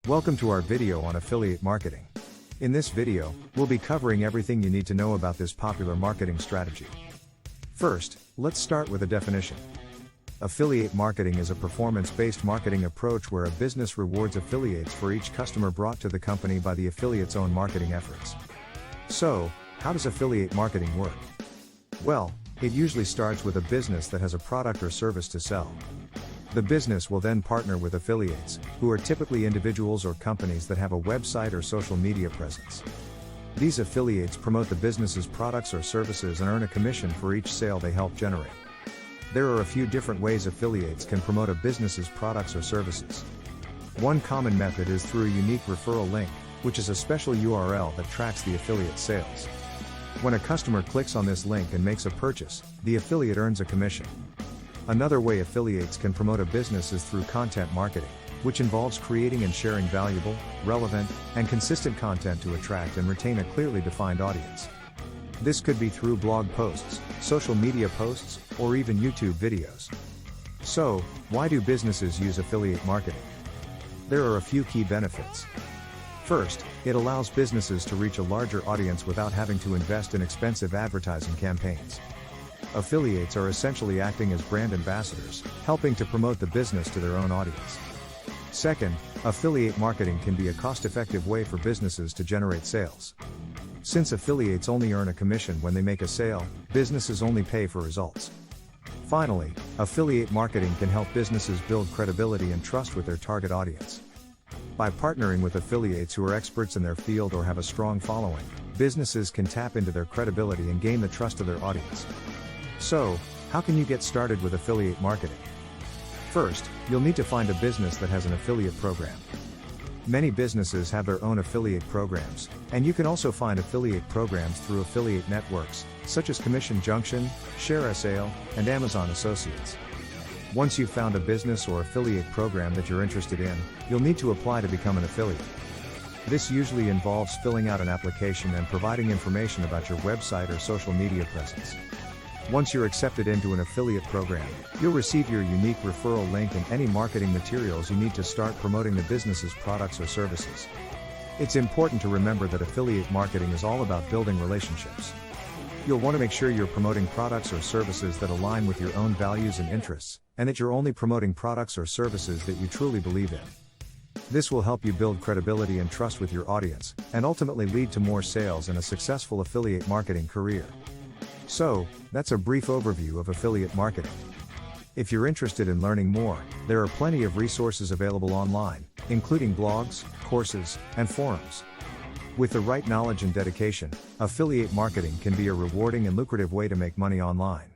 Welcome to our video on affiliate marketing. In this video, we'll be covering everything you need to know about this popular marketing strategy. First, let's start with a definition. Affiliate marketing is a performance-based marketing approach where a business rewards affiliates for each customer brought to the company by the affiliate's own marketing efforts. So, how does affiliate marketing work? Well, it usually starts with a business that has a product or service to sell. The business will then partner with affiliates, who are typically individuals or companies that have a website or social media presence. These affiliates promote the business's products or services and earn a commission for each sale they help generate. There are a few different ways affiliates can promote a business's products or services. One common method is through a unique referral link, which is a special URL that tracks the affiliate's sales. When a customer clicks on this link and makes a purchase, the affiliate earns a commission. Another way affiliates can promote a business is through content marketing, which involves creating and sharing valuable, relevant, and consistent content to attract and retain a clearly defined audience. This could be through blog posts, social media posts, or even YouTube videos. So, why do businesses use affiliate marketing? There are a few key benefits. First, it allows businesses to reach a larger audience without having to invest in expensive advertising campaigns. Affiliates are essentially acting as brand ambassadors, helping to promote the business to their own audience. Second, affiliate marketing can be a cost-effective way for businesses to generate sales. Since affiliates only earn a commission when they make a sale, businesses only pay for results. Finally, affiliate marketing can help businesses build credibility and trust with their target audience. By partnering with affiliates who are experts in their field or have a strong following, businesses can tap into their credibility and gain the trust of their audience. So, how can you get started with affiliate marketing? First, you'll need to find a business that has an affiliate program. Many businesses have their own affiliate programs, and you can also find affiliate programs through affiliate networks, such as Commission Junction, ShareSale, and Amazon Associates. Once you've found a business or affiliate program that you're interested in, you'll need to apply to become an affiliate. This usually involves filling out an application and providing information about your website or social media presence. Once you're accepted into an affiliate program, you'll receive your unique referral link and any marketing materials you need to start promoting the business's products or services. It's important to remember that affiliate marketing is all about building relationships. You'll want to make sure you're promoting products or services that align with your own values and interests, and that you're only promoting products or services that you truly believe in. This will help you build credibility and trust with your audience, and ultimately lead to more sales and a successful affiliate marketing career. So, that's a brief overview of affiliate marketing. If you're interested in learning more, there are plenty of resources available online, including blogs, courses, and forums. With the right knowledge and dedication, affiliate marketing can be a rewarding and lucrative way to make money online.